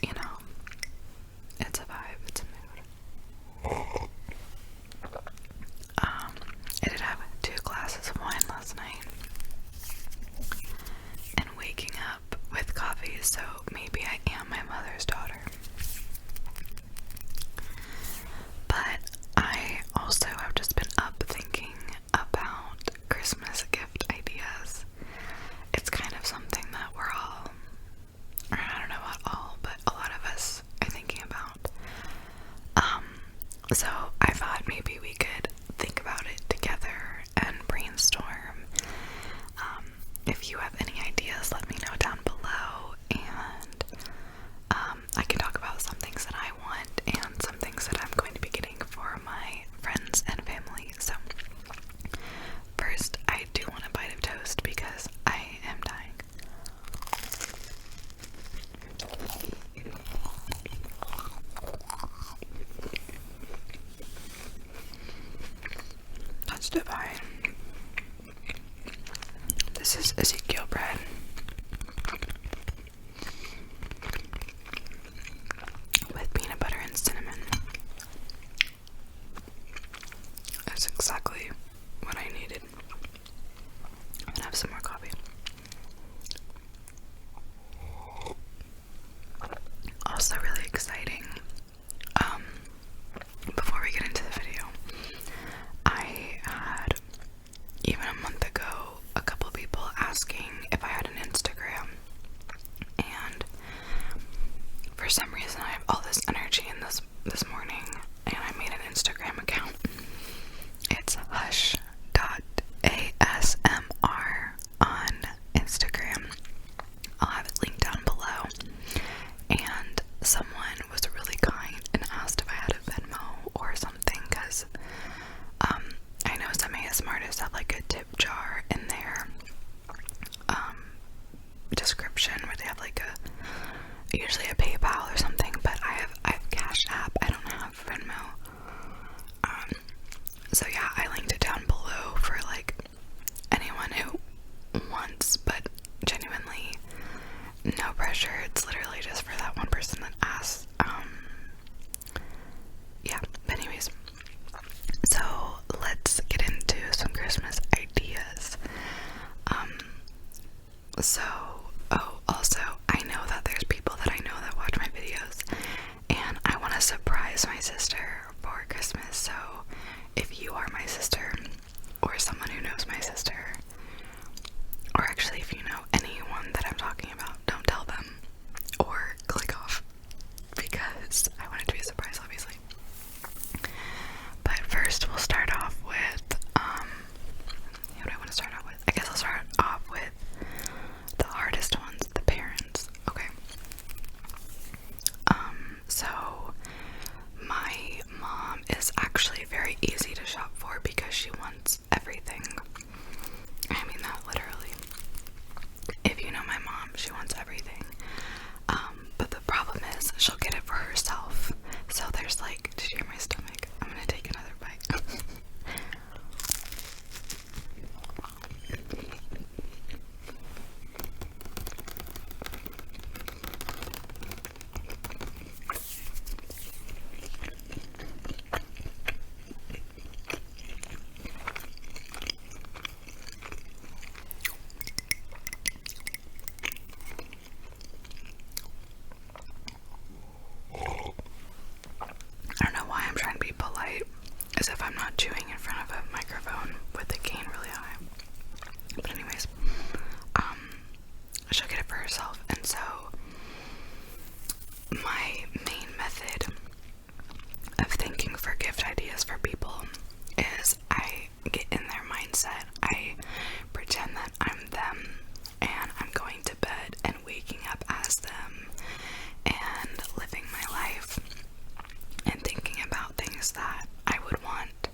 you know, it's a vibe, it's a mood. I did have 2 glasses of wine last night, and waking up with coffee, so maybe I am my mother's daughter. But I also have just been up thinking about Christmas gift ideas. It's kind of something that we're all, or I don't know about all, but a lot of us are thinking about. So I thought maybe we could think about it together and brainstorm. If you have any ideas, let me know down below, and I can talk about some things that I want and some things that I'm going to be getting for my friends and family. So first, I do want a bite of toast because I am dying. That's divine. This is Ezekiel bread. With peanut butter and cinnamon. That's exactly what I needed. I'm gonna have some more coffee. Also really exciting. Before we get into the video, I had, even a month ago, a couple people asking if I had an Instagram, and for some reason I have all this energy in this morning, and I made an Instagram account. It's hush.asmr on Instagram. I'll have it linked down below. And someone was really kind and asked if I had a Venmo or something, because I know some ASMR artists have like a tip jar in their description where they have like usually a PayPal or something, but I have cash.app. I don't have Venmo. So yeah, I linked it down below for like anyone who wants, but genuinely no pressure. It's literally just for that one person that asked. Yeah, but anyways, so let's get into some Christmas ideas. Also, I know that there's people that I know that watch my videos, and I want to surprise my sister for Christmas. So if you are my sister, or someone who knows my sister, or actually if you know anyone that I'm talking about, don't tell them, or click off, because I want it to be a surprise, obviously. But first we'll start off with, what do I want to start off with? I guess I'll start off with the hardest ones, the parents, okay? So my mom is actually very easy to shop for because she wants everything. I mean that literally. If you know my mom, she wants everything. But the problem is she'll get it for herself. So there's like, did you hear my stomach? I'm gonna take another bite. I don't know why I'm trying to be polite, as if I'm not chewing in front of a microphone with the gain really high. But anyways, she'll get it for herself, and so my main method of thinking for gift ideas for people is I get in their mindset. I pretend that I'm them, and I'm going to bed and waking up as them, and living my life, and thinking about things that I would want,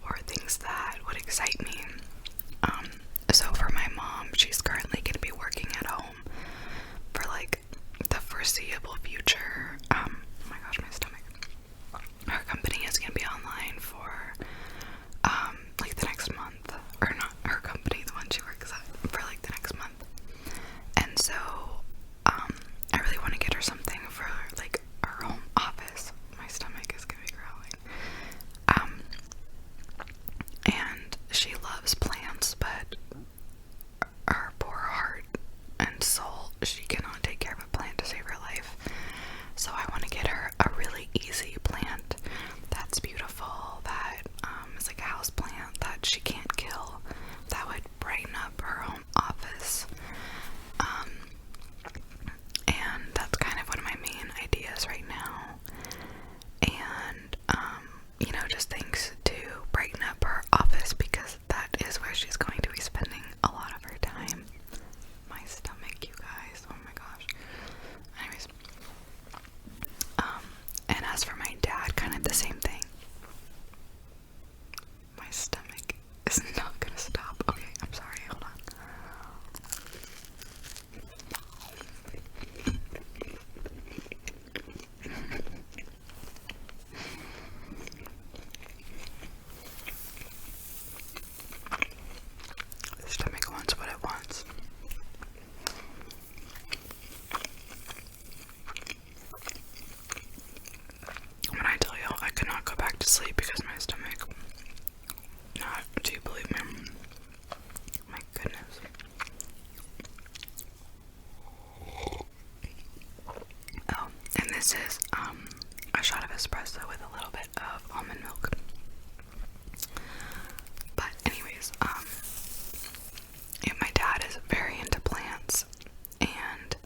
or things that would excite me. So for my mom, she's currently going to be working at home for like the foreseeable future. Oh my gosh, my stomach. Her company is going to be online for like the next month, or not her company, the one she works at, for like the next month. And so I really want to get her something for And this is a shot of espresso with a little bit of almond milk. But anyways, my dad is very into plants, and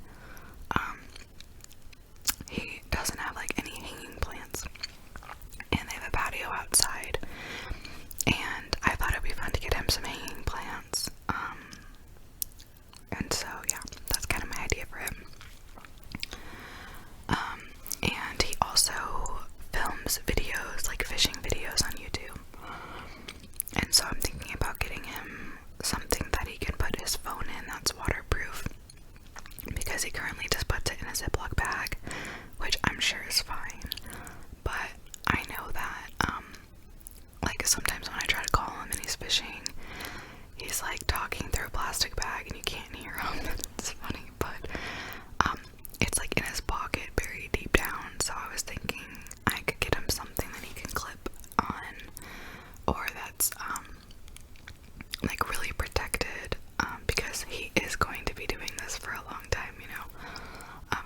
he doesn't have like any hanging plants, and they have a patio outside, and I thought it'd be fun to get him some hanging plants. And so yeah, that's kind of my idea for him. And he also films videos, like fishing videos on YouTube. And so I'm thinking about getting him something that he can put his phone in that's waterproof, because he currently just puts it in a Ziploc bag, which I'm sure is fine. But I know that, like sometimes when I try to call him and he's fishing, he's like talking through a plastic bag and you can't hear him. It's funny, but it's like in his pocket, very deep down. So I was thinking I could get him something that he can clip on, or that's like really protected, because he is going to be doing this for a long time, you know.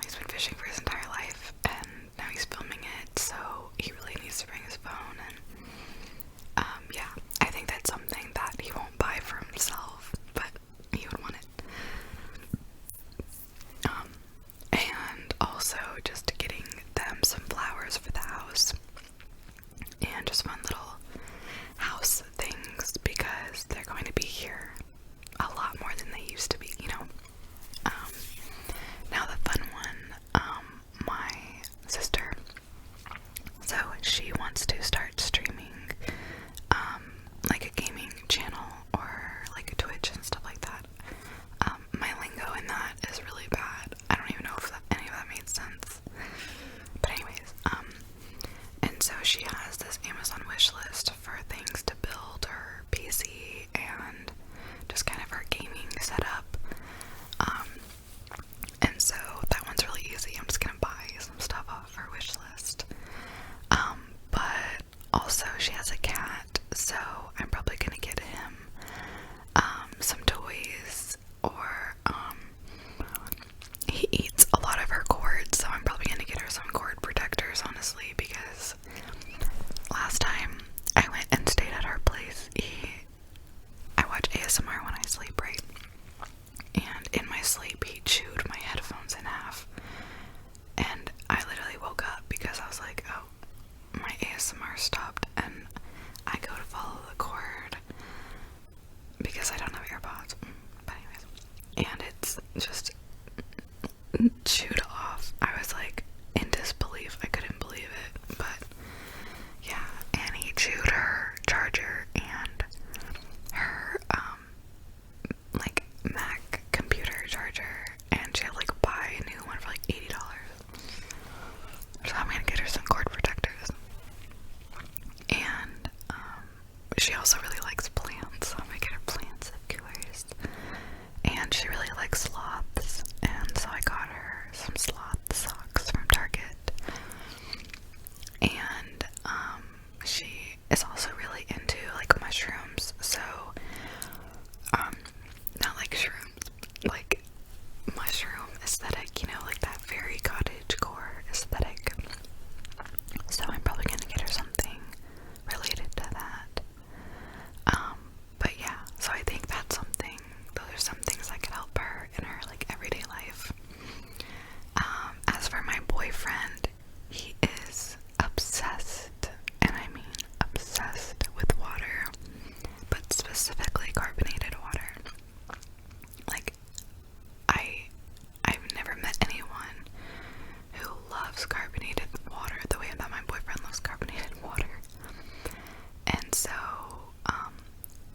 He's been fishing for his entire life, and now he's filming it, so he really needs to bring his phone. And yeah, I think that's something that he won't buy for himself, but he would want it. And also just getting them some flowers for the house, and just fun little house things, because they're going to be here a lot more than they used to be, you know. Now the fun one, my sister, so she wants to start streaming, like a gaming channel, or like a Twitch and stuff like that. My lingo in that is really bad. I don't even know if any of that made sense. But anyways, and so she has this Amazon wish list for things to build her PC and just kind of her gaming setup. And so that one's really easy. I'm just gonna buy some stuff off her wish list. But also she has a cat, so I'm probably gonna get him some toys, or he eats a lot of her cords, so I'm probably gonna get her some cord protectors, honestly, because last time I went and stayed at her place, I watch ASMR when I sleep, right? And in my sleep, he chewed my headphones in half, and I literally woke up because I was like, oh, my ASMR stopped, and I go to follow the cord because I don't have AirPods. But anyways, and it's just chewed off. I was like in disbelief. I couldn't believe it. But yeah, and he chewed her charger and her like Mac computer charger, and she had like buy a new one for like $80. So I'm gonna get her some cord protectors. And she also really likes plants, so I'm gonna get her plants, of course. And she really likes sloths, and so I got her some sloth socks from Target. And she is also really into like mushrooms, so not like shrooms, like mushroom aesthetic, you know, like that very cottagecore aesthetic. So I'm probably gonna get her something related to that. But yeah, so I think that's something, those are some things that could help her in her like everyday life. As for my boyfriend, he is obsessed, and I mean obsessed, with water, but specifically carbonated water. Like, I've never met anyone who loves carbonated water the way that my boyfriend loves carbonated water. And so,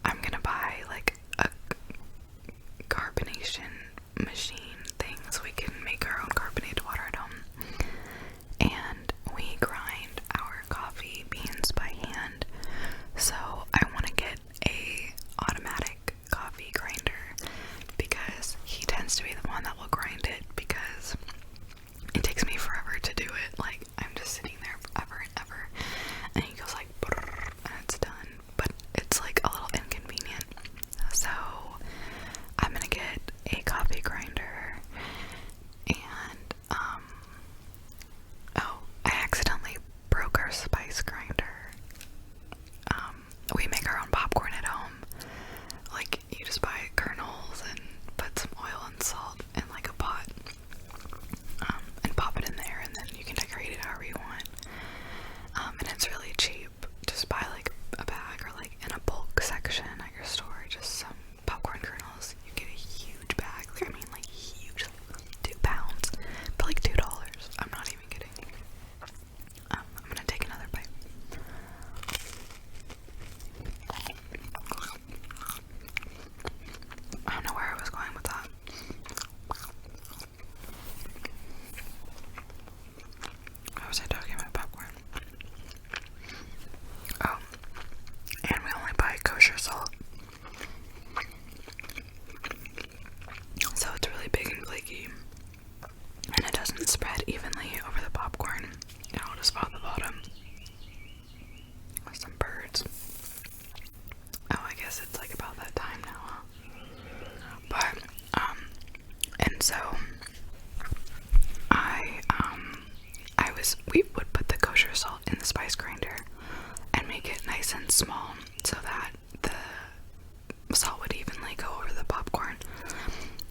I'm gonna buy like a carbonation machine thing so we can make our own carbonated water at home. is we would put the kosher salt in the spice grinder and make it nice and small so that the salt would evenly go over the popcorn.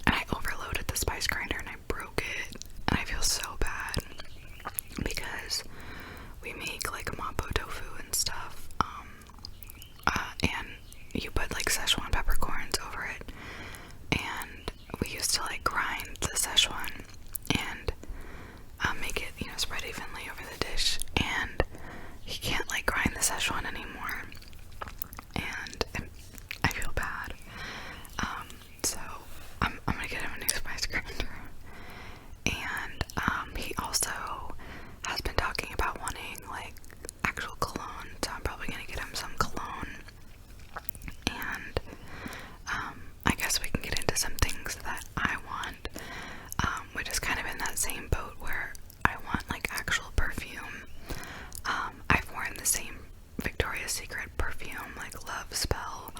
And I overloaded the spice grinder and I broke it, and I feel so bad because we make like mapo tofu and stuff, and you put like Szechuan peppercorns over it, and we used to like grind the Szechuan and make it, you know, spread evenly over the dish, and you can't like grind the Szechuan anymore, and I feel bad. So I'm gonna get him a new spice grinder. And he also has been talking about wanting like actual cologne, so I'm probably gonna get him some cologne. And I guess we can get into some things that I want, which is kind of in that same boat where I want like actual perfume. I've worn the same Victoria's Secret perfume, like Love Spell,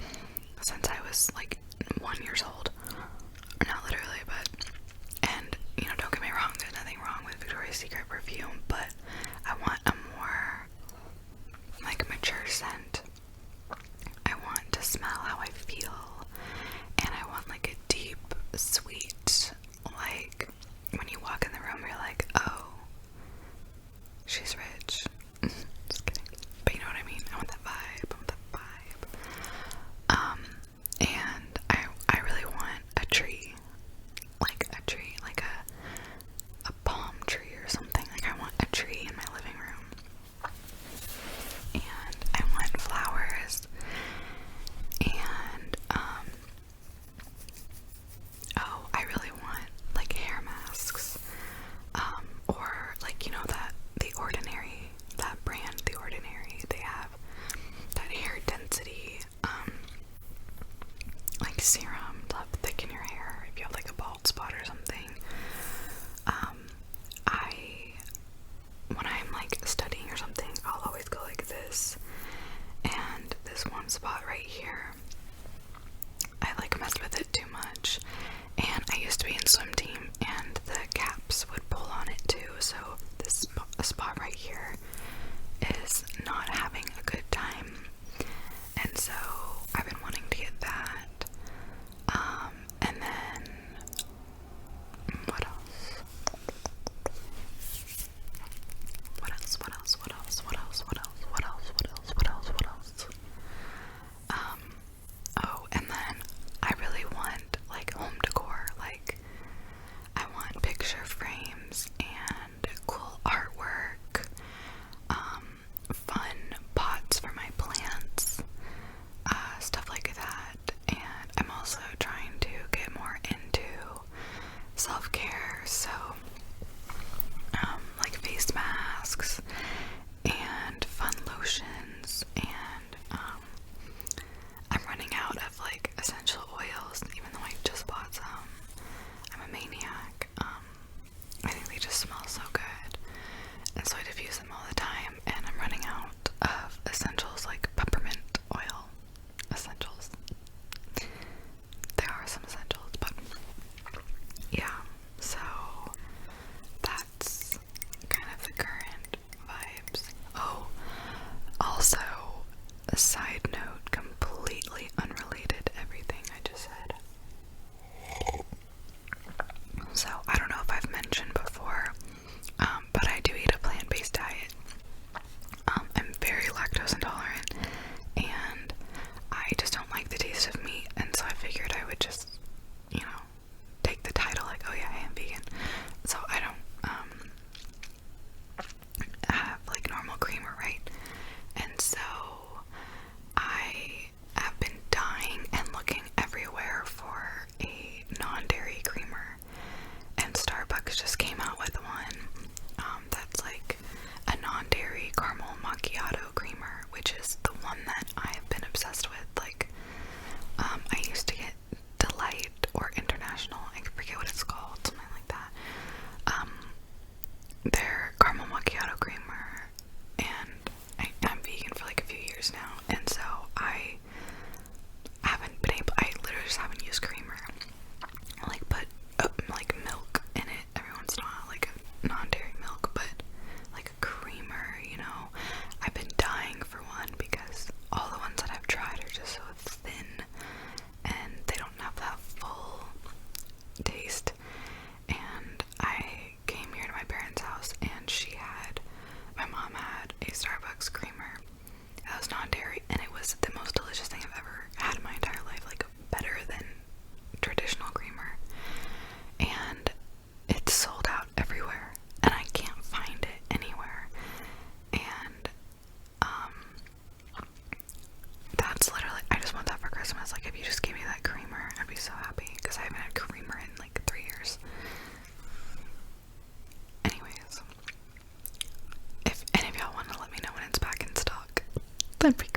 since I was like 1 year old. Not literally, but, and you know, don't get me wrong, there's nothing wrong with Victoria's Secret perfume, but I want a more like mature scent. I want to smell how I feel, and I want like a deep, sweet, like when you walk in the room you're like, oh, she's rich. Just kidding. But you know what I mean? I want that vibe. And I really want a tree. Like a palm tree or something. Like I want a tree in my living room. And I want flowers. And oh, I really want like hair masks. Or like, you know, that The Ordinary, that brand, The Ordinary, they have that hair density like serum to help thicken your hair if you have like a bald spot or something. When I'm like studying or something, I'll always go like this, and this one spot right here, I like messed with it too much, and I used to be in swim team and the caps would pull on it too, so this spot right here is not having a good time, and so I've been wanting to get that. And then what else? Oh, and then I really want like home decor, like I want picture frames and cool artwork, fun pots for my plants, stuff like that. And I'm also trying to get more into self-care, so like face masks and fun lotions, and I'm running out of like essential oils, even though I just bought some. I'm a maniac. I think they just smell so good, and so I diffuse them all the time, and I'm running out of essentials like peppermint oil. Essentials. There are some essentials, but yeah, so that's kind of the current vibes. Oh, also, a side note, completely unrelated to everything I just said. So, I don't know if I've mentioned before, but I do eat a plant-based diet. I'm very lactose intolerant, and I just don't like the taste of meat, and so I figured I would just, you know, take the title like, oh yeah, I am vegan. So I don't have like normal creamer, right? And so I have been dying and looking everywhere for a non-dairy creamer, and Starbucks just came out with one that's like a non-dairy caramel macchiato creamer, which is the one that I've been obsessed with. Like I used to get Delight or International, I forget what it's called, something like that. Their caramel macchiato creamer, and I'm vegan for like a few years now, and so I literally just haven't used creamer. I like put like milk in it every once in a while, like a non-dairy milk, but like Clippy